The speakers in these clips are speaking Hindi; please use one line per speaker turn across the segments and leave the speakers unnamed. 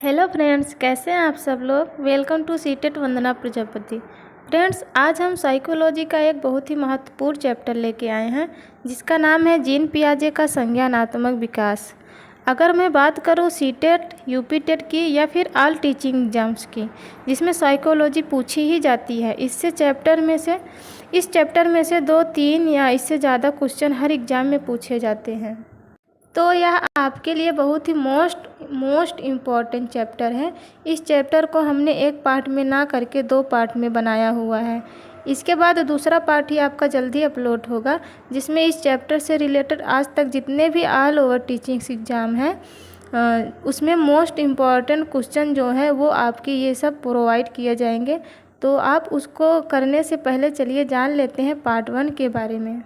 हेलो फ्रेंड्स, कैसे हैं आप सब लोग। Welcome to CTET Vandana Prajapati. Friends, आज हम साइकोलॉजी का एक बहुत ही महत्वपूर्ण चैप्टर लेके आए हैं जिसका नाम है जीन पियाजे का संज्ञानात्मक विकास। अगर मैं बात करूँ सीटेट, यूपी टेट की या फिर ऑल टीचिंग एग्जाम्स की जिसमें साइकोलॉजी पूछी ही जाती है, इस चैप्टर में से 2-3 या इससे ज़्यादा क्वेश्चन हर एग्ज़ाम में पूछे जाते हैं। तो यह आपके लिए बहुत ही मोस्ट इम्पॉर्टेंट चैप्टर है। इस चैप्टर को हमने एक पार्ट में ना करके 2 पार्ट में बनाया हुआ है। इसके बाद दूसरा पार्ट ही आपका जल्दी अपलोड होगा जिसमें इस चैप्टर से रिलेटेड आज तक जितने भी ऑल ओवर टीचिंग एग्ज़ाम हैं उसमें मोस्ट इम्पॉर्टेंट क्वेश्चन जो है वो आपके ये सब प्रोवाइड किए जाएंगे। तो आप उसको करने से पहले चलिए जान लेते हैं पार्ट 1 के बारे में।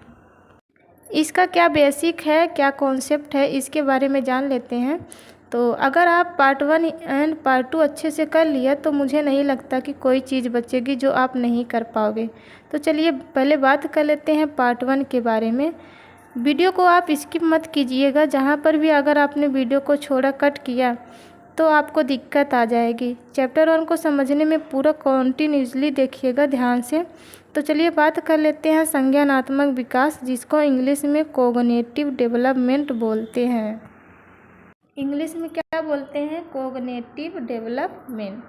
इसका क्या बेसिक है, क्या कॉन्सेप्ट है, इसके बारे में जान लेते हैं। तो अगर आप पार्ट 1 एंड पार्ट 2 अच्छे से कर लिया तो मुझे नहीं लगता कि कोई चीज़ बचेगी जो आप नहीं कर पाओगे। तो चलिए पहले बात कर लेते हैं पार्ट 1 के बारे में। वीडियो को आप स्किप मत कीजिएगा, जहाँ पर भी अगर आपने वीडियो को छोड़ा, कट किया तो आपको दिक्कत आ जाएगी। चैप्टर 1 को समझने में पूरा कॉन्टिन्यूसली देखिएगा ध्यान से। तो चलिए बात कर लेते हैं संज्ञानात्मक विकास, जिसको इंग्लिश में कोग्निटिव डेवलपमेंट बोलते हैं। इंग्लिश में क्या बोलते हैं? Cognitive development.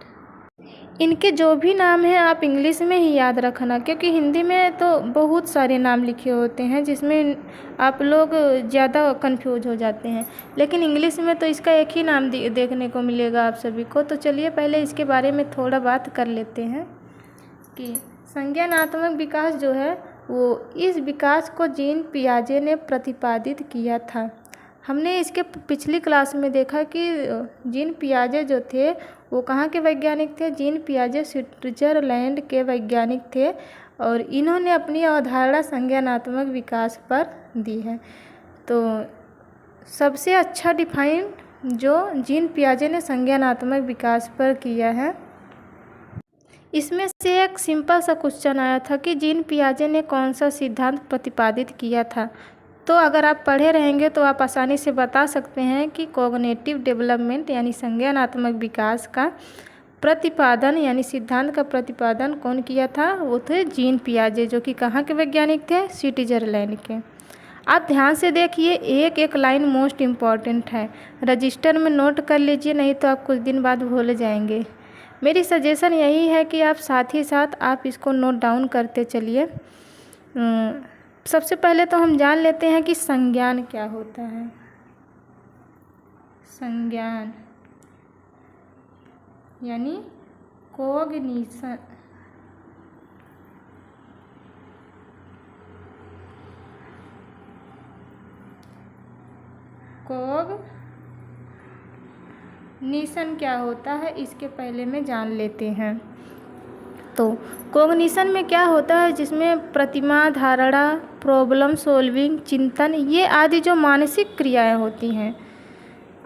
इनके जो भी नाम हैं आप इंग्लिश में ही याद रखना, क्योंकि हिंदी में तो बहुत सारे नाम लिखे होते हैं जिसमें आप लोग ज़्यादा कंफ्यूज हो जाते हैं, लेकिन इंग्लिश में तो इसका एक ही नाम देखने को मिलेगा आप सभी को। तो चलिए पहले इसके बारे में थोड़ा बात कर लेते हैं कि संज्ञानात्मक विकास जो है वो इस विकास को जीन पियाजे ने प्रतिपादित किया था। हमने इसके पिछली क्लास में देखा कि जीन पियाजे जो थे वो कहाँ के वैज्ञानिक थे। जीन पियाजे स्विट्जरलैंड के वैज्ञानिक थे और इन्होंने अपनी अवधारणा संज्ञानात्मक विकास पर दी है। तो सबसे अच्छा डिफाइन जो जीन पियाजे ने संज्ञानात्मक विकास पर किया है, इसमें से एक सिंपल सा क्वेश्चन आया था कि जीन पियाजे ने कौन सा सिद्धांत प्रतिपादित किया था। तो अगर आप पढ़े रहेंगे तो आप आसानी से बता सकते हैं कि कॉग्निटिव डेवलपमेंट यानी संज्ञानात्मक विकास का प्रतिपादन यानी सिद्धांत का प्रतिपादन कौन किया था। वो थे जीन पियाजे, जो कि कहाँ के वैज्ञानिक थे? स्विट्जरलैंड के। आप ध्यान से देखिए, एक एक लाइन मोस्ट इम्पॉर्टेंट है, रजिस्टर में नोट कर लीजिए, नहीं तो आप कुछ दिन बाद भूल जाएंगे। मेरी सजेशन यही है कि आप साथ ही साथ आप इसको नोट डाउन करते चलिए। सबसे पहले तो हम जान लेते हैं कि संज्ञान क्या होता है। संज्ञान यानी कोग्निशन। कोग्निशन क्या होता है इसके पहले में जान लेते हैं। तो कोग्निशन में क्या होता है, जिसमें प्रतिमा, धारणा, प्रॉब्लम सॉल्विंग, चिंतन, ये आदि जो मानसिक क्रियाएं होती हैं।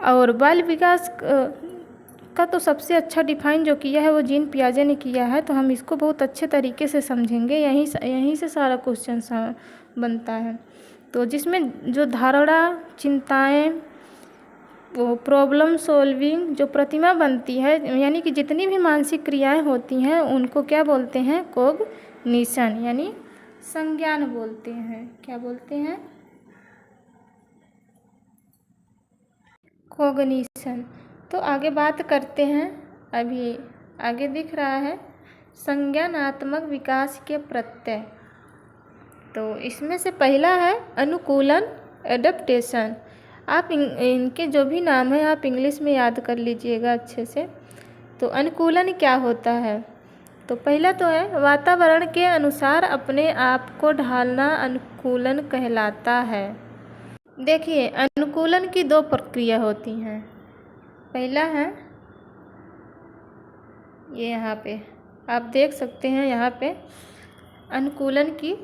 और बाल विकास का तो सबसे अच्छा डिफाइन जो किया है वो जीन पियाजे ने किया है। तो हम इसको बहुत अच्छे तरीके से समझेंगे, यहीं से सारा क्वेश्चन बनता है। तो जिसमें जो धारणा, चिंताएं, वो प्रॉब्लम सॉल्विंग, जो प्रतिमा बनती है, यानी कि जितनी भी मानसिक क्रियाएं होती हैं उनको क्या बोलते हैं? कोग्निशन यानी संज्ञान बोलते हैं। क्या बोलते हैं? कोग्निशन। तो आगे बात करते हैं। अभी आगे दिख रहा है संज्ञानात्मक विकास के प्रत्यय। तो इसमें से पहला है अनुकूलन, एडप्टेशन। आप इनके जो भी नाम हैं आप इंग्लिश में याद कर लीजिएगा अच्छे से। तो अनुकूलन क्या होता है? तो पहला तो है वातावरण के अनुसार अपने आप को ढालना, अनुकूलन कहलाता है। देखिए, अनुकूलन की 2 प्रक्रिया होती हैं। पहला है ये, यहाँ पे आप देख सकते हैं, यहाँ पे अनुकूलन की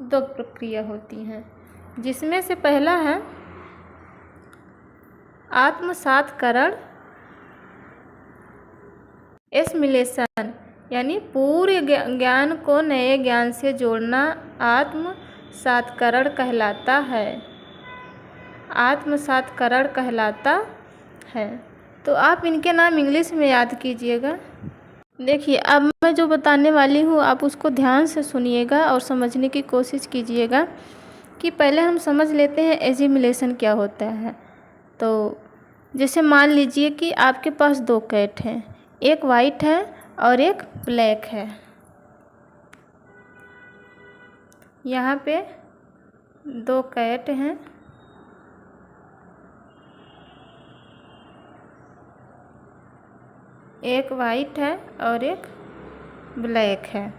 2 प्रक्रिया होती हैं, जिसमें से पहला है आत्मसातकरण, एसिमिलेशन, यानी पूरे ज्ञान को नए ज्ञान से जोड़ना आत्मसातकरण कहलाता है। आत्मसातकरण कहलाता है। तो तो आप इनके नाम इंग्लिश में याद कीजिएगा। देखिए, अब मैं जो बताने वाली हूँ आप उसको ध्यान से सुनिएगा और समझने की कोशिश कीजिएगा कि पहले हम समझ लेते हैं एजिमुलेशन क्या होता है। तो जैसे मान लीजिए कि आपके पास दो कैट हैं, एक वाइट है और एक ब्लैक है। यहाँ पे दो कैट हैं, एक वाइट है और एक ब्लैक है।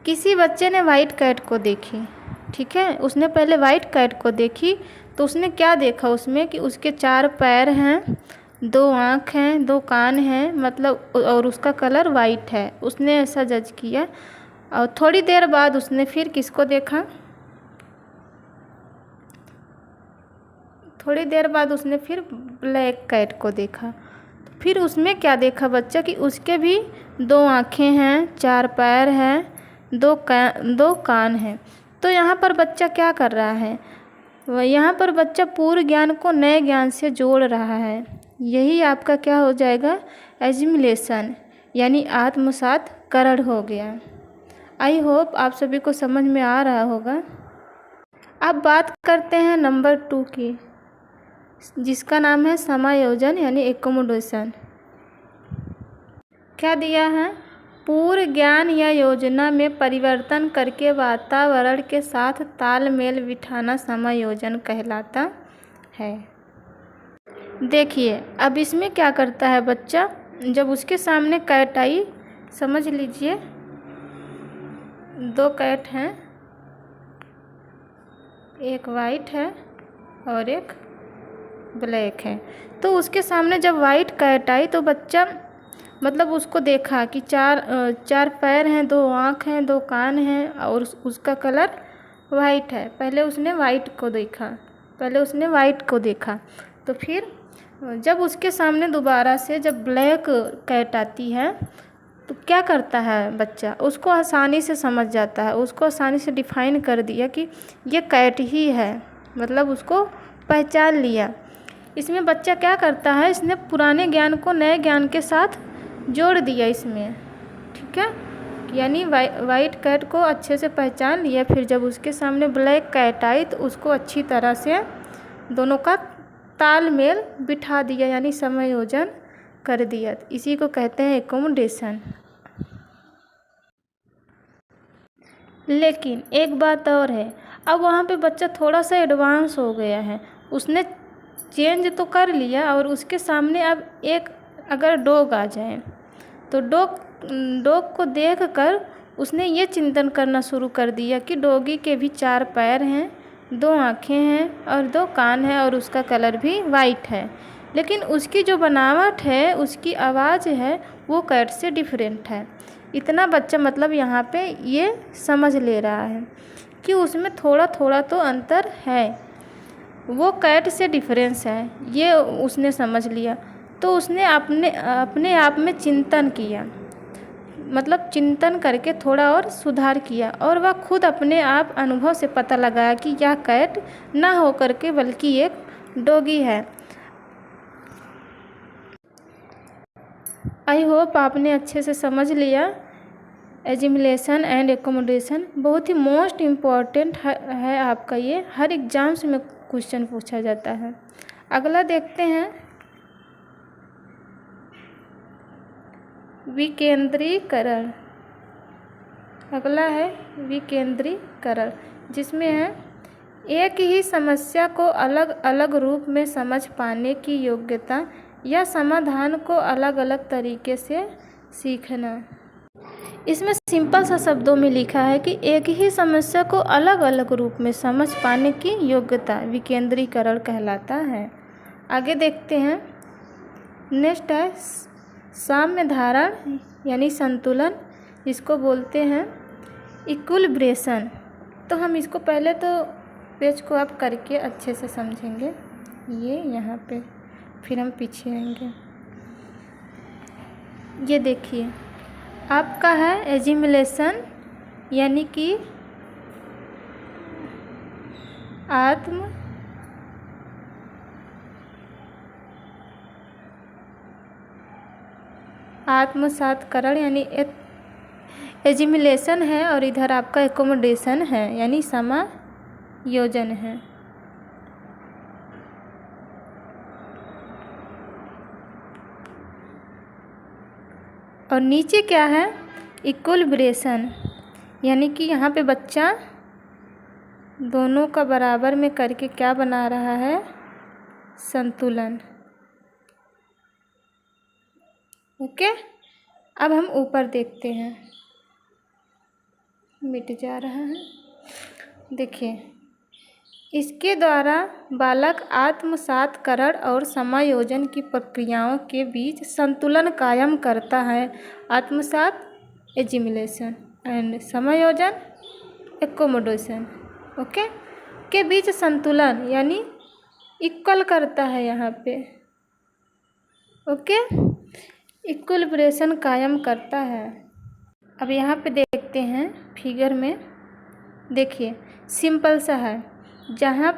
किसी बच्चे ने वाइट कैट को देखी, ठीक है, उसने पहले वाइट कैट को देखी तो उसने क्या देखा उसमें कि उसके 4 पैर हैं, 2 आँख हैं, 2 कान हैं, मतलब और उसका कलर वाइट है। उसने ऐसा जज किया और थोड़ी देर बाद उसने फिर किसको देखा, थोड़ी देर बाद उसने फिर ब्लैक कैट को देखा। तो फिर उसमें क्या देखा बच्चा कि उसके भी 2 आँखें हैं, 4 पैर हैं, 2 कान हैं। तो यहाँ पर बच्चा क्या कर रहा है, यहाँ पर बच्चा पूर्व ज्ञान को नए ज्ञान से जोड़ रहा है। यही आपका क्या हो जाएगा, एजिमुलेशन यानी आत्मसात करण हो गया। आई होप आप सभी को समझ में आ रहा होगा। अब बात करते हैं नंबर 2 की, जिसका नाम है समायोजन यानी एकोमोडेशन। क्या दिया है, पूर्व ज्ञान या योजना में परिवर्तन करके वातावरण के साथ तालमेल बिठाना समायोजन कहलाता है। देखिए, अब इसमें क्या करता है बच्चा, जब उसके सामने कैट आई, समझ लीजिए 2 कैट हैं, एक वाइट है और एक ब्लैक है। तो उसके सामने जब वाइट कैट आई तो बच्चा मतलब उसको देखा कि 4 पैर हैं, 2 आँख हैं, 2 कान हैं और उसका कलर वाइट है। पहले उसने वाइट को देखा। तो फिर जब उसके सामने दोबारा से जब ब्लैक कैट आती है तो क्या करता है बच्चा, उसको आसानी से समझ जाता है, उसको आसानी से डिफाइन कर दिया कि ये कैट ही है, मतलब उसको पहचान लिया। इसमें बच्चा क्या करता है, इसने पुराने ज्ञान को नए ज्ञान के साथ जोड़ दिया इसमें, ठीक है, यानी वाइट कैट को अच्छे से पहचान लिया। फिर जब उसके सामने ब्लैक कैट आई तो उसको अच्छी तरह से दोनों का तालमेल बिठा दिया यानी समायोजन कर दिया। इसी को कहते हैं एकोमोडेशन। लेकिन एक बात और है, अब वहाँ पे बच्चा थोड़ा सा एडवांस हो गया है, उसने चेंज तो कर लिया और उसके सामने अब एक अगर डॉग आ जाए तो डॉग को देखकर उसने ये चिंतन करना शुरू कर दिया कि डॉगी के भी 4 पैर हैं, 2 आँखें हैं और 2 कान हैं और उसका कलर भी वाइट है। लेकिन उसकी जो बनावट है, उसकी आवाज़ है, वो कैट से डिफरेंट है। इतना बच्चा मतलब यहाँ पे ये समझ ले रहा है कि उसमें थोड़ा थोड़ा तो अंतर है, वो कैट से डिफरेंस है, ये उसने समझ लिया। तो उसने अपने आप में चिंतन किया, मतलब चिंतन करके थोड़ा और सुधार किया और वह खुद अपने आप अनुभव से पता लगाया कि यह कैट ना हो करके बल्कि एक डॉगी है। आई होप आपने अच्छे से समझ लिया। एजिमुलेशन एंड एकोमोडेशन बहुत ही मोस्ट इम्पॉर्टेंट है आपका, ये हर एग्जाम्स में क्वेश्चन पूछा जाता है। अगला देखते हैं, विकेंद्रीकरण। अगला है विकेंद्रीकरण, जिसमें है एक ही समस्या को अलग अलग रूप में समझ पाने की योग्यता या समाधान को अलग अलग तरीके से सीखना। इसमें सिंपल सा शब्दों में लिखा है कि एक ही समस्या को अलग अलग रूप में समझ पाने की योग्यता विकेंद्रीकरण कहलाता है। आगे देखते हैं, नेक्स्ट है साम्य धारण यानी संतुलन, इसको बोलते हैं इक्विलिब्रेशन। तो हम इसको पहले तो पेज को आप करके अच्छे से समझेंगे, ये यहाँ पे, फिर हम पीछे आएंगे। ये देखिए आपका है एजिमुलेशन यानी कि आत्मसातकरण यानी एजिमिलेशन है, और इधर आपका एकोमोडेशन है यानी समायोजन है। और नीचे क्या है, इक्विलिब्रेशन, यानी कि यहाँ पे बच्चा दोनों का बराबर में करके क्या बना रहा है, संतुलन। ओके, अब हम ऊपर देखते हैं, मिट जा रहा है। देखिए, इसके द्वारा बालक आत्मसातकरण और समायोजन की प्रक्रियाओं के बीच संतुलन कायम करता है। आत्मसात एजिमिलेशन एंड समायोजन एकोमोडेशन, ओके, के बीच संतुलन यानी इक्वल करता है यहाँ पे, ओके, इक्विलिब्रेशन कायम करता है। अब यहाँ पे देखते हैं फिगर में, देखिए सिंपल सा है, जहाँ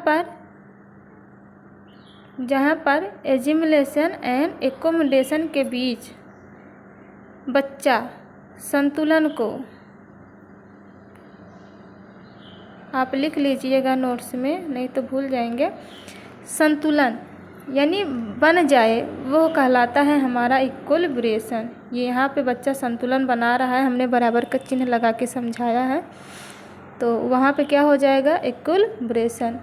पर एजिमिलेशन एंड एकोमोडेशन के बीच बच्चा संतुलन को, आप लिख लीजिएगा नोट्स में, नहीं तो भूल जाएंगे, संतुलन यानी बन जाए, वो कहलाता है हमारा इक्विलिब्रेशन। ये यहाँ पे बच्चा संतुलन बना रहा है, हमने बराबर का चिन्ह लगा के समझाया है, तो वहाँ पे क्या हो जाएगा, इक्विलिब्रेशन।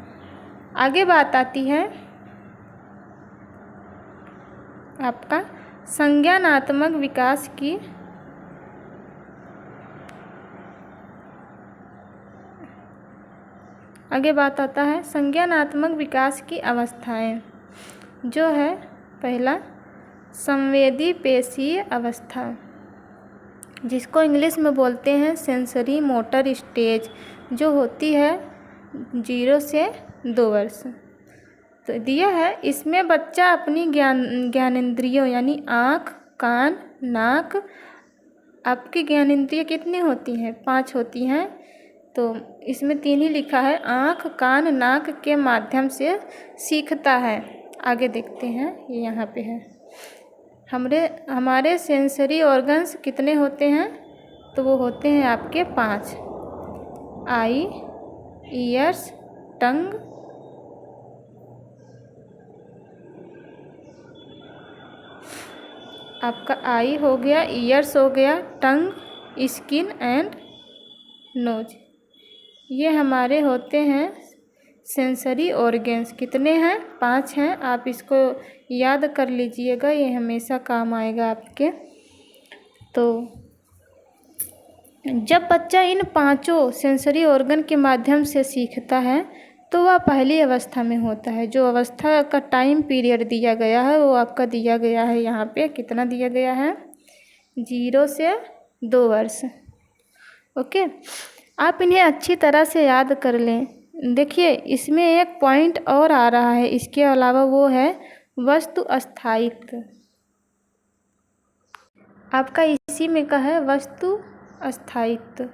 आगे बात आती है आपका संज्ञानात्मक विकास की, आगे बात आता है संज्ञानात्मक विकास की अवस्थाएं, जो है पहला संवेदी पेशीय अवस्था, जिसको इंग्लिश में बोलते हैं सेंसरी मोटर स्टेज, जो होती है 0 से 2 वर्ष। तो दिया है, इसमें बच्चा अपनी ज्ञानेंद्रियों यानी आँख, कान, नाक, आपकी ज्ञानेंद्रियाँ कितनी होती हैं, 5 होती हैं, तो इसमें 3 ही लिखा है, आँख, कान, नाक के माध्यम से सीखता है। आगे देखते हैं, ये यहाँ पे है, हमारे सेंसरी ऑर्गन्स कितने होते हैं, तो वो होते हैं आपके 5, आई, ईयर्स, टंग, आपका आई हो गया, ईयर्स हो गया, टंग, स्किन एंड नोज, ये हमारे होते हैं सेंसरी ऑर्गन्स। कितने हैं, 5 हैं, आप इसको याद कर लीजिएगा, ये हमेशा काम आएगा आपके। तो जब बच्चा इन 5 सेंसरी ऑर्गन के माध्यम से सीखता है, तो वह पहली अवस्था में होता है। जो अवस्था का टाइम पीरियड दिया गया है वो आपका दिया गया है यहाँ पे, कितना दिया गया है, 0 से 2 वर्ष। ओके, आप इन्हें अच्छी तरह से याद कर लें। देखिए, इसमें एक पॉइंट और आ रहा है इसके अलावा, वो है वस्तु अस्थायित्व। आपका इसी में का है वस्तु अस्थायित्व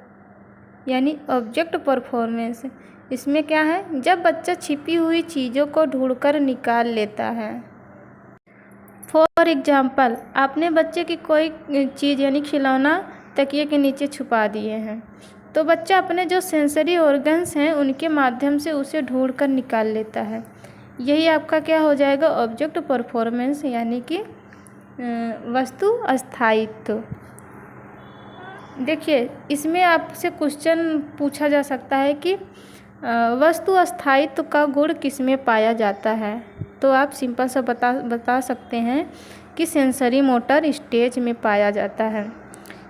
यानी ऑब्जेक्ट परफॉर्मेंस। इसमें क्या है, जब बच्चा छिपी हुई चीज़ों को ढूंढकर निकाल लेता है। फॉर एग्जाम्पल, आपने बच्चे की कोई चीज़ यानी खिलौना तकिए के नीचे छुपा दिए हैं, तो बच्चा अपने जो सेंसरी ऑर्गन्स हैं उनके माध्यम से उसे ढूंढकर निकाल लेता है। यही आपका क्या हो जाएगा, ऑब्जेक्ट परफॉर्मेंस यानी कि वस्तु अस्थायित्व। देखिए, इसमें आपसे क्वेश्चन पूछा जा सकता है कि वस्तु अस्थायित्व का गुण किसमें पाया जाता है, तो आप सिंपल सा बता सकते हैं कि सेंसरी मोटर स्टेज में पाया जाता है।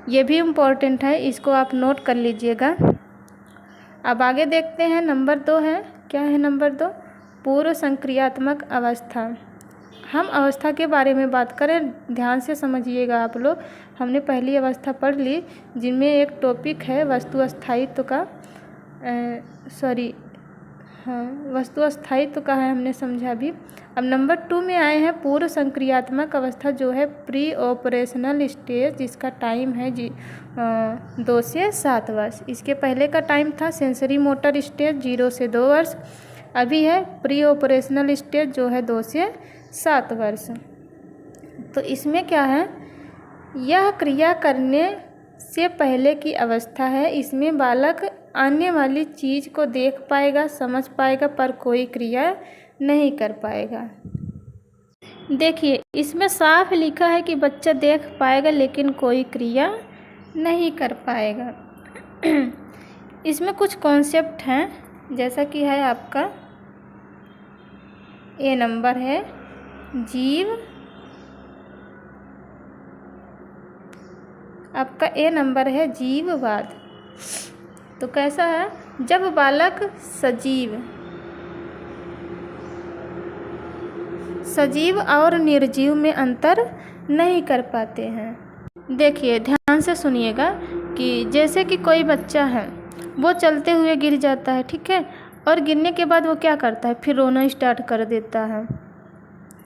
ये भी इम्पोर्टेंट है, इसको आप नोट कर लीजिएगा। अब आगे देखते हैं, नंबर 2 है, क्या है नंबर 2, पूर्व संक्रियात्मक अवस्था। हम अवस्था के बारे में बात करें, ध्यान से समझिएगा आप लोग। हमने पहली अवस्था पढ़ ली, जिनमें एक टॉपिक है वस्तु अस्थायित्व का, वस्तु अस्थायित्व का है, हमने समझा भी। अब नंबर 2 में आए हैं पूर्व संक्रियात्मक अवस्था, जो है प्री ऑपरेशनल स्टेज, जिसका टाइम है 2 से 7 वर्ष। इसके पहले का टाइम था सेंसरी मोटर स्टेज 0 से 2 वर्ष, अभी है प्री ऑपरेशनल स्टेज जो है 2 से 7 वर्ष। तो इसमें क्या है, यह क्रिया करने से पहले की अवस्था है। इसमें बालक आने वाली चीज़ को देख पाएगा, समझ पाएगा, पर कोई क्रिया नहीं कर पाएगा। देखिए, इसमें साफ लिखा है कि बच्चा देख पाएगा लेकिन कोई क्रिया नहीं कर पाएगा। इसमें कुछ कॉन्सेप्ट हैं, जैसा कि है आपका ए नंबर है जीव, आपका ए नंबर है जीववाद। तो कैसा है, जब बालक सजीव और निर्जीव में अंतर नहीं कर पाते हैं। देखिए ध्यान से सुनिएगा कि जैसे कि कोई बच्चा है, वो चलते हुए गिर जाता है, ठीक है, और गिरने के बाद वो क्या करता है, फिर रोना स्टार्ट कर देता है।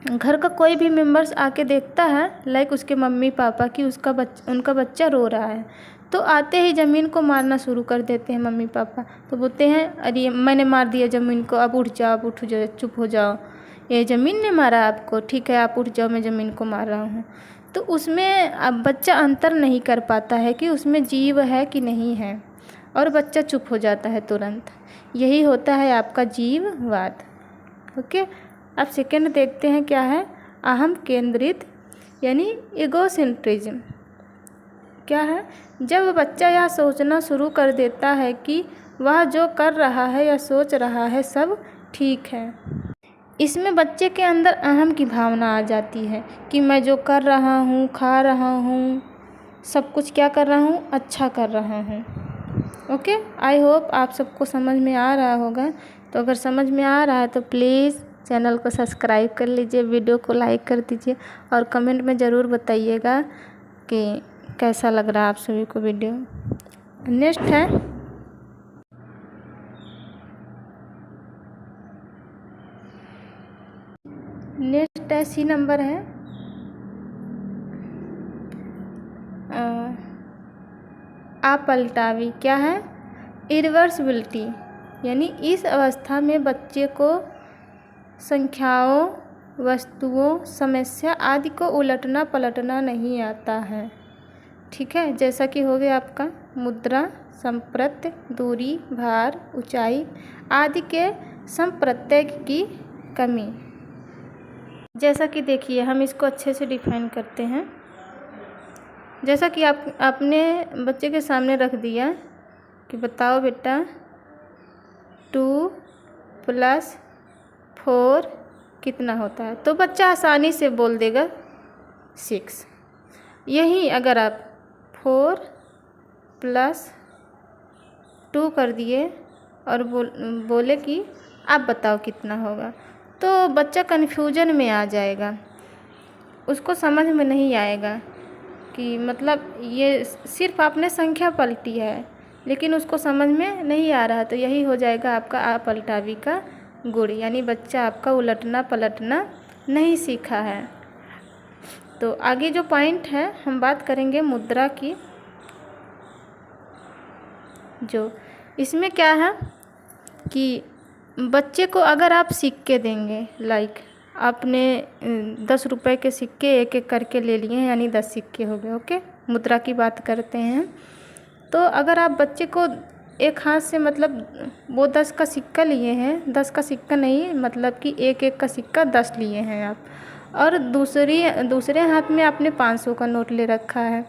घर का कोई भी मेंबर्स आके देखता है, लाइक उसके मम्मी पापा, कि उनका बच्चा रो रहा है, तो आते ही ज़मीन को मारना शुरू कर देते हैं मम्मी पापा। तो बोलते हैं अरे मैंने मार दिया ज़मीन को, अब उठ जाओ, अब उठ जाओ, चुप हो जाओ, ये ज़मीन ने मारा आपको, ठीक है आप उठ जाओ, मैं ज़मीन को मार रहा हूँ। तो उसमें अब बच्चा अंतर नहीं कर पाता है कि उसमें जीव है कि नहीं है, और बच्चा चुप हो जाता है तुरंत। यही होता है आपका जीववाद। ओके, अब सेकेंड देखते हैं क्या है, अहम केंद्रित यानी ईगोसेंट्रिज्म। क्या है, जब बच्चा यह सोचना शुरू कर देता है कि वह जो कर रहा है या सोच रहा है सब ठीक है। इसमें बच्चे के अंदर अहम की भावना आ जाती है कि मैं जो कर रहा हूँ, खा रहा हूँ, सब कुछ क्या कर रहा हूँ, अच्छा कर रहा हूँ। ओके, आई होप आप सबको समझ में आ रहा होगा। तो अगर समझ में आ रहा है तो प्लीज़ चैनल को सब्सक्राइब कर लीजिए, वीडियो को लाइक कर दीजिए, और कमेंट में ज़रूर बताइएगा कि कैसा लग रहा है आप सभी को वीडियो। नेक्स्ट है सी नंबर है अपलटावी। क्या है, इरिवर्सिबिलिटी, यानी इस अवस्था में बच्चे को संख्याओं, वस्तुओं, समस्या आदि को उलटना पलटना नहीं आता है। ठीक है, जैसा कि हो गया आपका मुद्रा, संप्रत्य, दूरी, भार, ऊंचाई आदि के संप्रत्यय की कमी। जैसा कि देखिए हम इसको अच्छे से डिफाइन करते हैं। जैसा कि आपने बच्चे के सामने रख दिया कि बताओ बेटा 2 + 4 कितना होता है, तो बच्चा आसानी से बोल देगा 6। यही अगर आप 4 + 2 कर दिए और बोले कि आप बताओ कितना होगा, तो बच्चा कन्फ्यूजन में आ जाएगा, उसको समझ में नहीं आएगा कि मतलब ये सिर्फ आपने संख्या पलटी है, लेकिन उसको समझ में नहीं आ रहा। तो यही हो जाएगा आपका अपलटावी का गुण, यानी बच्चा आपका उलटना पलटना नहीं सीखा है। तो आगे जो पॉइंट है हम बात करेंगे मुद्रा की। जो इसमें क्या है कि बच्चे को अगर आप सिक्के देंगे, लाइक आपने 10 रुपए के सिक्के एक एक करके ले लिए हैं, यानी 10 सिक्के हो गए। ओके, मुद्रा की बात करते हैं। तो अगर आप बच्चे को एक हाथ से, मतलब वो 10 का सिक्का लिए हैं, 10 का सिक्का नहीं, मतलब कि एक एक का सिक्का 10 लिए हैं आप, और दूसरे हाथ में आपने 500 का नोट ले रखा है।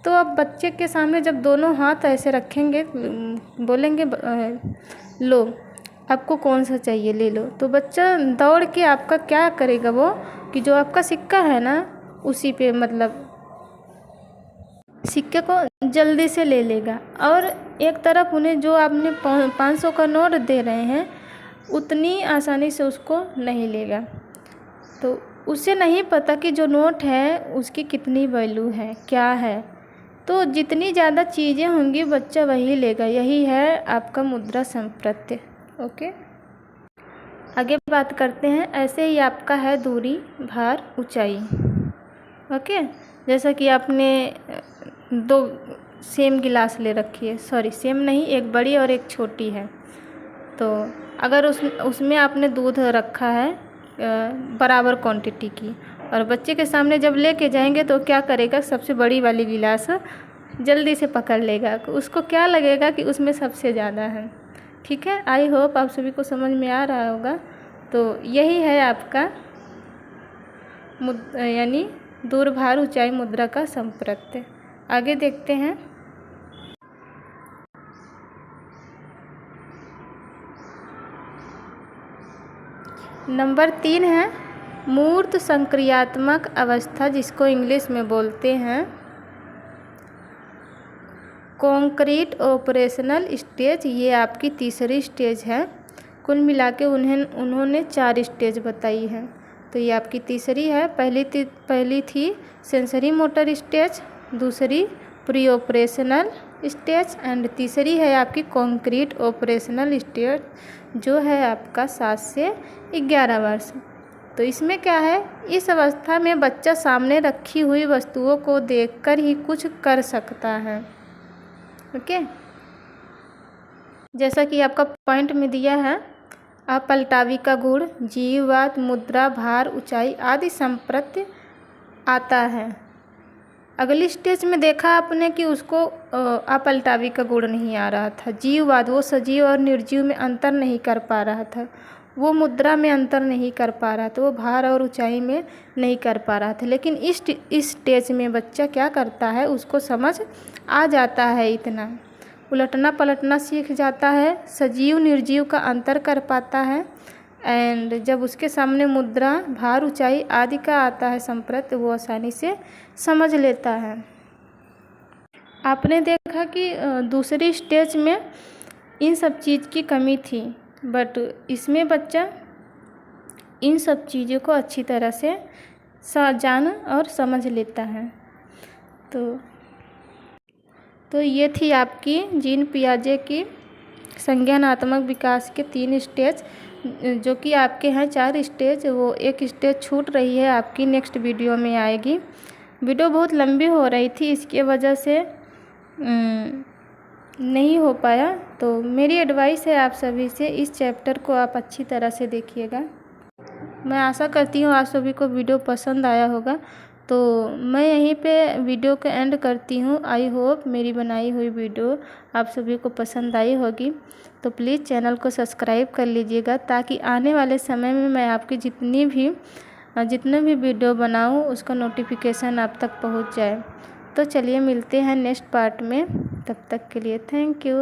तो अब बच्चे के सामने जब दोनों हाथ ऐसे रखेंगे, बोलेंगे लो आपको कौन सा चाहिए ले लो, तो बच्चा दौड़ के आपका क्या करेगा, वो कि जो आपका सिक्का है ना उसी पे मतलब सिक्के को जल्दी से ले लेगा, और एक तरफ उन्हें जो आपने 500 का नोट दे रहे हैं उतनी आसानी से उसको नहीं लेगा। तो उसे नहीं पता कि जो नोट है उसकी कितनी वैल्यू है, क्या है। तो जितनी ज़्यादा चीज़ें होंगी बच्चा वही लेगा। यही है आपका मुद्रा संप्रत्य। ओके, आगे बात करते हैं। ऐसे ही आपका है दूरी, भार, ऊंचाई। ओके, जैसा कि आपने 2 सेम गिलास ले रखी है, सॉरी सेम नहीं, एक बड़ी और एक छोटी है। तो अगर उसमें आपने दूध रखा है बराबर क्वांटिटी की, और बच्चे के सामने जब लेके जाएंगे तो क्या करेगा, सबसे बड़ी वाली गिलास जल्दी से पकड़ लेगा। उसको क्या लगेगा कि उसमें सबसे ज़्यादा है। ठीक है, आई होप आप सभी को समझ में आ रहा होगा। तो यही है आपका यानी दूरभार ऊंचाई मुद्रा का संप्रत्य। आगे देखते हैं। नंबर 3 है मूर्त संक्रियात्मक अवस्था, जिसको इंग्लिश में बोलते हैं कॉन्क्रीट ऑपरेशनल स्टेज। ये आपकी तीसरी स्टेज है। कुल मिला के उन्होंने 4 स्टेज बताई है। तो ये आपकी तीसरी है। पहली थी सेंसरी मोटर स्टेज, दूसरी प्री ऑपरेशनल स्टेज एंड तीसरी है आपकी कॉन्क्रीट ऑपरेशनल स्टेज, जो है आपका 7 से 11 वर्ष। तो इसमें क्या है, इस अवस्था में बच्चा सामने रखी हुई वस्तुओं को देखकर ही कुछ कर सकता है। ओके, जैसा कि आपका पॉइंट में दिया है, अपलटावी का गुण, जीववाद, मुद्रा, भार, ऊंचाई आदि संप्रत्य आता है। अगली स्टेज में देखा आपने कि उसको अपलटावी का गुण नहीं आ रहा था। जीववाद, वो सजीव और निर्जीव में अंतर नहीं कर पा रहा था, वो मुद्रा में अंतर नहीं कर पा रहा था, वो भार और ऊंचाई में नहीं कर पा रहा था। लेकिन इस स्टेज में बच्चा क्या करता है, उसको समझ आ जाता है, इतना उलटना पलटना सीख जाता है, सजीव निर्जीव का अंतर कर पाता है। एंड जब उसके सामने मुद्रा, भार, ऊंचाई आदि का आता है संप्रत्य, वो आसानी से समझ लेता है। आपने देखा कि दूसरी स्टेज में इन सब चीज़ की कमी थी, बट इसमें बच्चा इन सब चीज़ों को अच्छी तरह से जान और समझ लेता है। तो ये थी आपकी जीन पियाजे की संज्ञानात्मक विकास के 3 स्टेज, जो कि आपके हैं 4 स्टेज। वो एक स्टेज छूट रही है, आपकी नेक्स्ट वीडियो में आएगी। वीडियो बहुत लंबी हो रही थी, इसके वजह से नहीं हो पाया। तो मेरी एडवाइस है आप सभी से, इस चैप्टर को आप अच्छी तरह से देखिएगा। मैं आशा करती हूँ आप सभी को वीडियो पसंद आया होगा। तो मैं यहीं पे वीडियो का एंड करती हूँ। आई होप मेरी बनाई हुई वीडियो आप सभी को पसंद आई होगी। तो प्लीज़ चैनल को सब्सक्राइब कर लीजिएगा, ताकि आने वाले समय में मैं आपकी जितने भी वीडियो बनाऊँ उसका नोटिफिकेशन आप तक पहुँच जाए। तो चलिए मिलते हैं नेक्स्ट पार्ट में, तब तक के लिए थैंक यू।